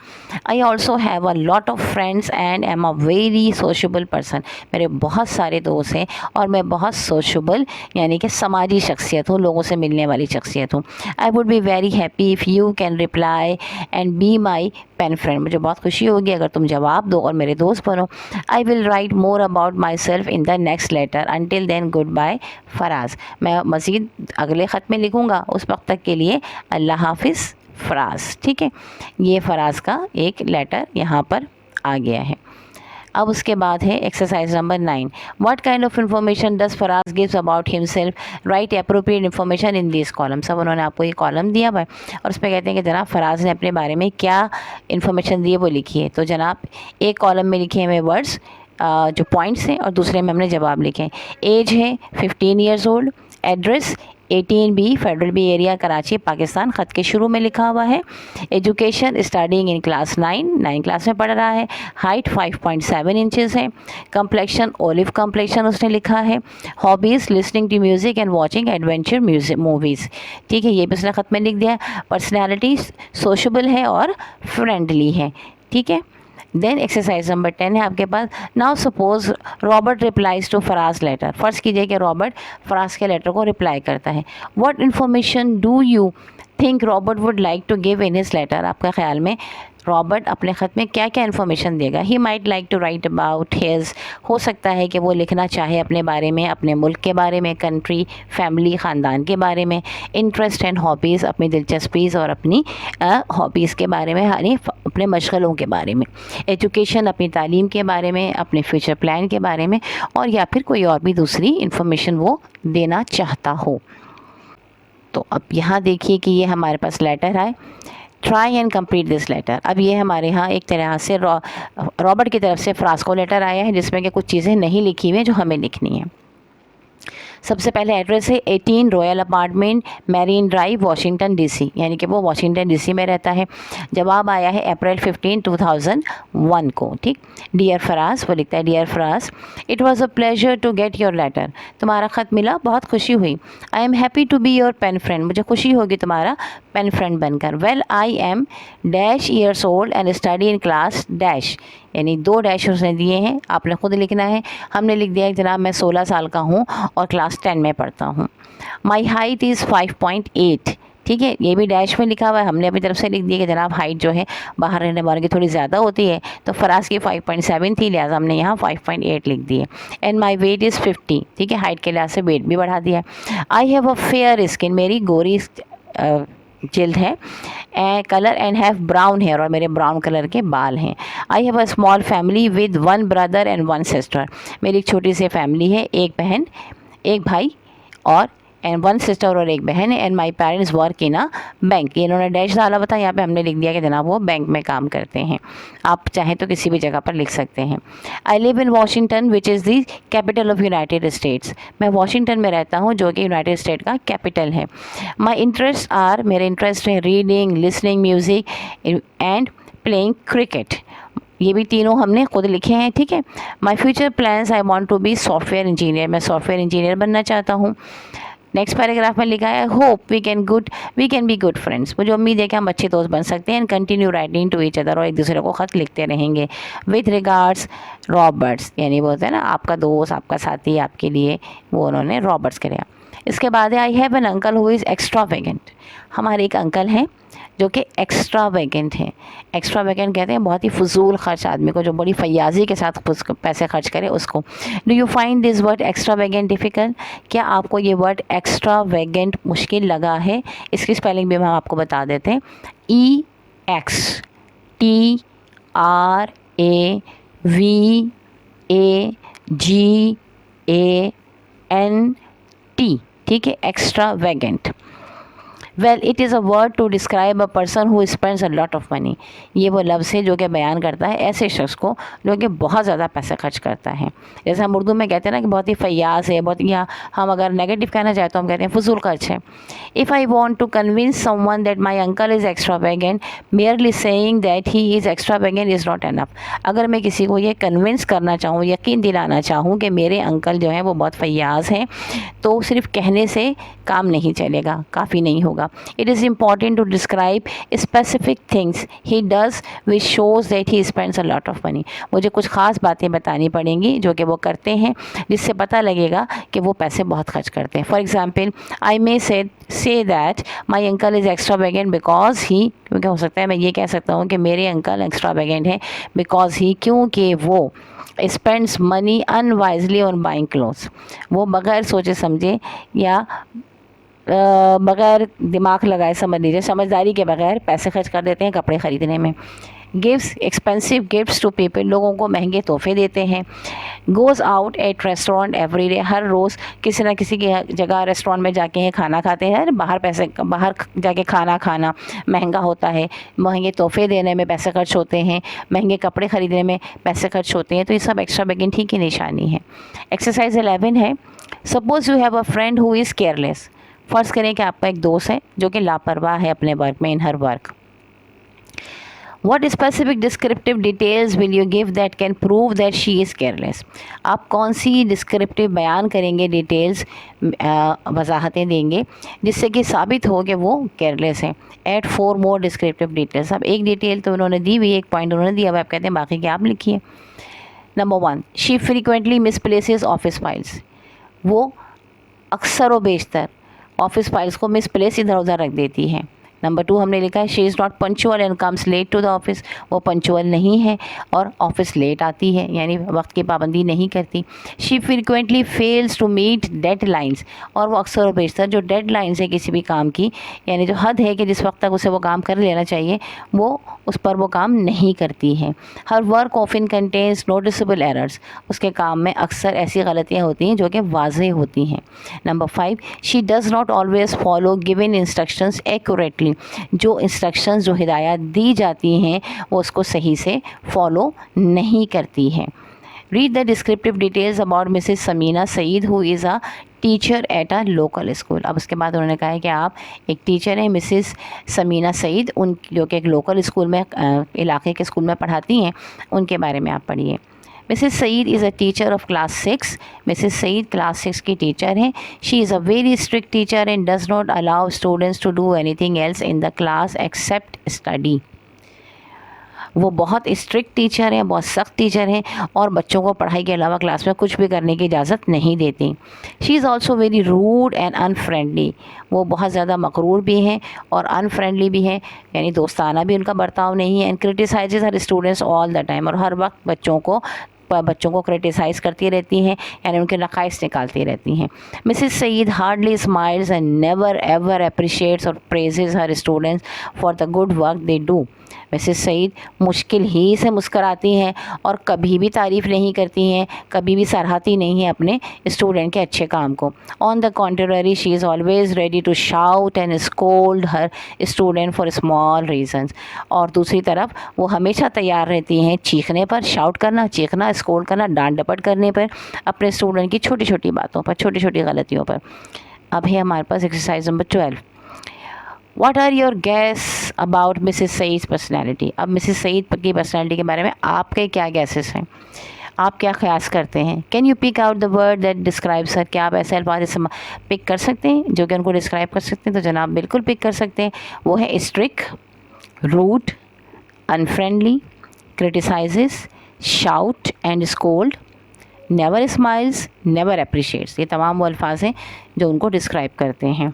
I also have a lot of friends and am a very sociable person, मेरे बहुत सारे दोस्त हैं और मैं बहुत सोशबल यानी कि समाजी शख्सियत हूँ, लोगों से मिलने वाली शख्सियत हूँ। I would be very happy if you can reply and be my pen friend, मुझे बहुत खुशी होगी अगर तुम जवाब दो और मेरे दोस्त बनो। I will write more about myself in the next letter, until then goodbye Faraz, मैं मज़ीद अगले ख़त में लिखूँगा, उस वक्त तक के लिए अल्लाह हाफिज़ फराज। ठीक है, ये फराज का एक लेटर यहाँ पर आ गया है। अब उसके बाद है exercise number 9, what kind of information does Faraz gives about himself, write appropriate information in this column. सब उन्होंने आपको ये कॉलम दिया हुआ है और उसमें कहते हैं कि जनाब फराज ने अपने बारे में क्या इन्फॉर्मेशन दी है वो लिखी है। तो जनाब एक कॉलम में लिखे हुए वर्ड्स जो पॉइंट्स हैं और दूसरे में हमने जवाब लिखे हैं। एज है 15 years old, address 18B federal B area Karachi Pakistan, ख़त के शुरू में लिखा हुआ है। Education studying in class 9 class में पढ़ रहा है। हाइट 5.7 इंचेस है। कंप्लेक्शन ओलिव कंप्लेक्शन उसने लिखा है। Hobbies listening to music and watching adventure music movies, ठीक है, ये भी उसने ख़त में लिख दिया। पर्सनैलिटी सोशबल है और फ्रेंडली है, ठीक है। देन एक्सरसाइज नंबर 10 है आपके पास। Now suppose Robert replies to Faraz letter, फ़र्ज़ कीजिए कि रॉबर्ट फराज के लेटर को रिप्लाई करता है। What information do you think Robert would like to give in his letter, आपका ख्याल में रॉबर्ट अपने ख़त में क्या क्या इन्फॉर्मेशन देगा। He might like to write about his, हो सकता है कि वो लिखना चाहे अपने बारे में, अपने मुल्क के बारे में, कंट्री, फैमिली, ख़ानदान के बारे में। इंटरेस्ट एंड हॉबीज़, अपनी दिलचस्पीज़ और अपनी हॉबीज़ के बारे में, यानी अपने मशगलों के बारे में। एजुकेशन, अपनी तालीम के बारे में, अपने फ्यूचर प्लान के बारे में, और या फिर कोई और भी दूसरी इन्फॉर्मेशन वो देना चाहता हो। तो अब यहाँ देखिए कि ये हमारे पास लेटर है। Try and complete this letter. अब ये हमारे यहाँ एक तरह से रॉबर्ट की तरफ से फराज को लेटर आया है जिसमें कि कुछ चीज़ें नहीं लिखी हुई हैं जो हमें लिखनी है। सबसे पहले एड्रेस है 18 royal apartment, marine drive, Washington DC, यानी कि वो वाशिंगटन डीसी में रहता है। जवाब आया है अप्रैल 15, 2001 को, ठीक। डियर फराज, वो लिखता है dear Faraz, it was a pleasure to get your letter, तुम्हारा ख़त मिला, बहुत खुशी हुई। I am happy to be your pen friend, मुझे खुशी होगी तुम्हारा पेन फ्रेंड बनकर। Well I am dash years old and study in class dash, यानी 2 डैश उसने दिए हैं, आपने ख़ुद लिखना है। हमने लिख दिया है जनाब मैं 16 साल का हूँ और क्लास 10 में पढ़ता हूँ। माई हाइट इज़ 5.8, ठीक है, ये भी डैश में लिखा हुआ है, हमने अपनी तरफ से लिख दिया कि जनाब हाइट जो है बाहर रहने वालों की थोड़ी ज़्यादा होती है, तो फराज की 5.7 थी, लिहाजा हमने यहाँ 5.8 लिख दिए। एंड माई वेट इज़ 50, ठीक है, हाइट के लिहाज से वेट भी बढ़ा दिया। I have a fair skin, मेरी गोरी जिल्द है। Colour and have brown hair, और मेरे ब्राउन कलर के बाल हैं। I have a small family with 1 brother and 1 sister, मेरी एक छोटी सी फैमिली है, एक बहन, एक भाई और एंड 1 सिस्टर और एक बहन है। And my parents work in a bank, ये इन्होंने डैश डाला बता, यहाँ पे हमने लिख दिया कि जनाब वो बैंक में काम करते हैं, आप चाहें तो किसी भी जगह पर लिख सकते हैं। I live in Washington which is the capital of United states, मैं वाशिंगटन में रहता हूँ जो कि यूनाइटेड स्टेट का कैपिटल है। माई इंटरेस्ट आर, मेरे इंटरेस्ट हैं reading, listening music and playing cricket, ये भी तीनों हमने खुद लिखे हैं, ठीक है। My future plans, I want to be software engineer, मैं सॉफ्टवेयर इंजीनियर बनना चाहता हूँ। नेक्स्ट पैराग्राफ में लिखा है hope we can be good friends, मुझे उम्मीद है कि हम अच्छे दोस्त बन सकते हैं, and continue writing to each other, और एक दूसरे को ख़त लिखते रहेंगे, विथ रिगार्ड्स रॉबर्ट्स, यानी बोलते हैं ना आपका दोस्त, आपका साथी, आपके लिए वो उन्होंने रॉबर्ट्स कराया। इसके बाद है I have an uncle who is extravagant, हमारे एक अंकल हैं जो कि एक्स्ट्रा वेगेंट हैं। एक्स्ट्रा वेगेंट कहते हैं बहुत ही फजूल खर्च आदमी को, जो बड़ी फयाजी के साथ पैसे खर्च करे उसको। Do you find this word extravagant difficult, क्या आपको ये वर्ड एक्स्ट्रा वेगेंट मुश्किल लगा है? इसकी स्पेलिंग भी हम आपको बता देते हैं, EXTRAVAGANT, ठीक है, extravagant. Well it is a word to describe a person who spends a lot of money, ये वो लफ्ज़ है जो कि बयान करता है ऐसे शख्स को जो कि बहुत ज़्यादा पैसा खर्च करता है। जैसे हम उर्दू में कहते हैं ना कि बहुत ही फयास है, बहुत, या हम अगर नेगेटिव कहना चाहें तो हम कहते हैं फजूल खर्च है। If I want to convince someone that my uncle is extravagant, merely saying that he is extravagant is not enough, अगर मैं किसी को ये कन्विंस करना चाहूँ, यकीन दिलाना चाहूँ कि मेरे अंकल जो हैं वो बहुत फयास हैं, तो सिर्फ कहने से काम नहीं चलेगा, काफ़ी नहीं होगा। It is important to describe specific things he does which shows that he spends a lot of money, मुझे कुछ ख़ास बातें बतानी पड़ेंगी जो कि वो करते हैं जिससे पता लगेगा कि वो पैसे बहुत खर्च करते हैं। For example I may say that my uncle is extravagant because he, क्योंकि हो सकता है मैं ये कह सकता हूँ कि मेरे अंकल एक्स्ट्रा वेगेंट हैं बिकॉज ही, क्योंकि वो spends money unwisely on buying clothes, वो बगैर सोचे समझे या बगैर दिमाग लगाए, समझ लीजिए समझदारी के बगैर पैसे खर्च कर देते हैं कपड़े ख़रीदने में। Gives expensive gifts to people, लोगों को महंगे तोहफे देते हैं। Goes out at restaurant every day, हर रोज़ किसी न किसी की जगह रेस्टोरेंट में जाके खाना खाते हैं। बाहर जाके खाना महंगा होता है, महंगे तोहफे देने में पैसे खर्च होते हैं, महंगे कपड़े ख़रीदने में पैसे खर्च होते हैं, तो ये सब एक्स्ट्रा वेगेंट ही की निशानी है। एक्सरसाइज 11 है, suppose you have a friend who is careless, फ़र्ज़ करें कि आपका एक दोस्त है जो कि लापरवाह है अपने वर्क में, in her work. What specific descriptive details will you give that can prove that she is careless? आप कौन सी डिस्क्रिप्टिव बयान करेंगे, डिटेल्स वजाहतें देंगे जिससे कि साबित हो कि वो केयरलेस हैं। Add 4 more descriptive details, अब एक डिटेल तो उन्होंने दी हुई, एक पॉइंट उन्होंने दिया, अब आप कहते हैं बाकी के आप लिखिए। Number 1, she frequently misplaces office files, वो अक्सर व बेशतर ऑफिस फाइल्स को मिसप्लेस इधर उधर रख देती है। नंबर 2 हमने लिखा है she is not punctual and comes late to the office, वो पंचुअल नहीं है और ऑफिस लेट आती है, यानी वक्त की पाबंदी नहीं करती। She frequently fails to meet deadlines, और वो अक्सर और बेशतर जो डेडलाइंस है किसी भी काम की, यानी जो हद है कि जिस वक्त तक उसे वो काम कर लेना चाहिए, वो उस पर वो काम नहीं करती है। Her work often contains noticeable errors, उसके काम में अक्सर ऐसी गलतियाँ होती हैं जो कि वाज़ेह होती हैं। Number 5, she does not always follow given instructions accurately, जो इंस्ट्रक्शंस, जो हिदायत दी जाती हैं वो उसको सही से फॉलो नहीं करती है। Read the descriptive details about Mrs Samina Saeed who is a teacher at a local school. अब उसके बाद उन्होंने कहा है कि आप एक टीचर हैं मिसेस समीना सईद, उन जो कि एक लोकल स्कूल में इलाके के स्कूल में पढ़ाती हैं, उनके बारे में आप पढ़िए। Mrs Saeed is a teacher of class 6, Mrs Saeed class 6 की टीचर हैं। She is a very strict teacher and does not allow students to do anything else in the class except study, वो बहुत स्ट्रिक्ट टीचर हैं, बहुत सख्त teacher हैं और बच्चों को पढ़ाई के अलावा क्लास में कुछ भी करने की इजाज़त नहीं देती। She is also very rude and unfriendly, वो बहुत ज़्यादा मकरूर भी हैं और अनफ्रेंडली भी हैं, यानी दोस्ताना भी उनका बर्ताव नहीं है। And criticises her students all the time, और हर वक्त बच्चों को क्रिटिसाइज़ करती रहती हैं, यानी उनके नकाइस निकालती रहती हैं। Mrs Saeed hardly smiles and never ever appreciates और praises her students for the good work they do. Mrs Saeed मुश्किल ही से मुस्कराती हैं और कभी भी तारीफ़ नहीं करती हैं, कभी भी सराहती नहीं हैं अपने स्टूडेंट के अच्छे काम को। On the contrary she is always ready to shout and scold her student for small reasons, और दूसरी तरफ वो हमेशा तैयार रहती हैं चीखने पर, शाउट करना, चीखना, स्कोल्ड करना, डांट डपट करने पर, अपने स्टूडेंट की छोटी छोटी बातों पर, छोटी छोटी गलतियों पर। अब है हमारे पास exercise number 12। What are your guess about Mrs Saeed personality? अब मिसेस सईद की पर्सनैलिटी के बारे में आपके क्या गैसेस हैं? आप क्या क़यास करते हैं? Can you pick out the word that describes her? क्या आप ऐसे अल्फाज इसे पिक कर सकते हैं जो कि उनको डिस्क्राइब कर सकते हैं? तो जनाब बिल्कुल पिक कर सकते हैं। वो है strict, rude, unfriendly, criticises, shout and scold, never smiles, never appreciates. ये तमाम वो अल्फाज हैं जो उनको डिस्क्राइब करते हैं।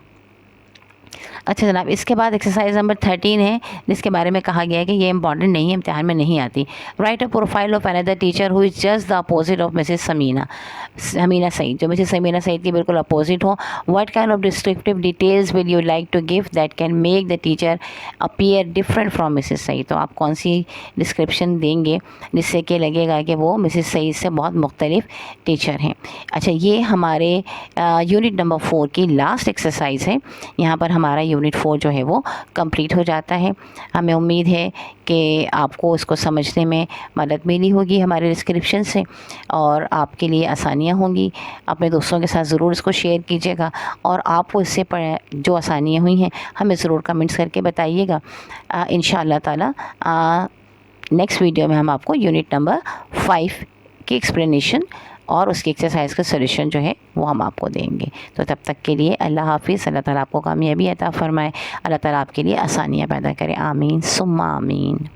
अच्छा जनाब, इसके बाद एक्सरसाइज नंबर 13 है, जिसके बारे में कहा गया है कि ये इंपॉर्टेंट नहीं है, इम्तिहान में नहीं आती। Write a profile of another teacher who is just the opposite of Mrs Hamina Saeed, जो मिसेस हमीना सईद की बिल्कुल अपोजिट हो। What kind of descriptive details will you like to give that can make the teacher appear different from Mrs Saeed? तो आप कौन सी description देंगे जिससे कि लगेगा कि वो मिसेस सईद से बहुत मुख्तलिफ टीचर हैं? अच्छा, ये हमारे यूनिट नंबर 4 की लास्ट एक्सरसाइज है। यहाँ पर हमारा यूनिट 4 जो है वो कंप्लीट हो जाता है। हमें उम्मीद है कि आपको इसको समझने में मदद मिली होगी हमारे डिस्क्रिप्शन से, और आपके लिए आसानियाँ होंगी। अपने दोस्तों के साथ ज़रूर इसको शेयर कीजिएगा, और आपको इससे जो आसानियाँ हुई हैं हमें ज़रूर कमेंट्स करके बताइएगा। इंशाअल्लाह ताला नेक्स्ट वीडियो में हम आपको यूनिट नंबर 5 की एक्सप्लेनेशन और उसकी एक्सरसाइज का सोल्यूशन जो है वो हम आपको देंगे। तो तब तक के लिए अल्लाह हाफ़िज़। अल्लाह ताला आपको कामयाबी अता फ़रमाए। अल्लाह ताला आपके लिए आसानियाँ पैदा करे। आमीन सुम्मा आमीन।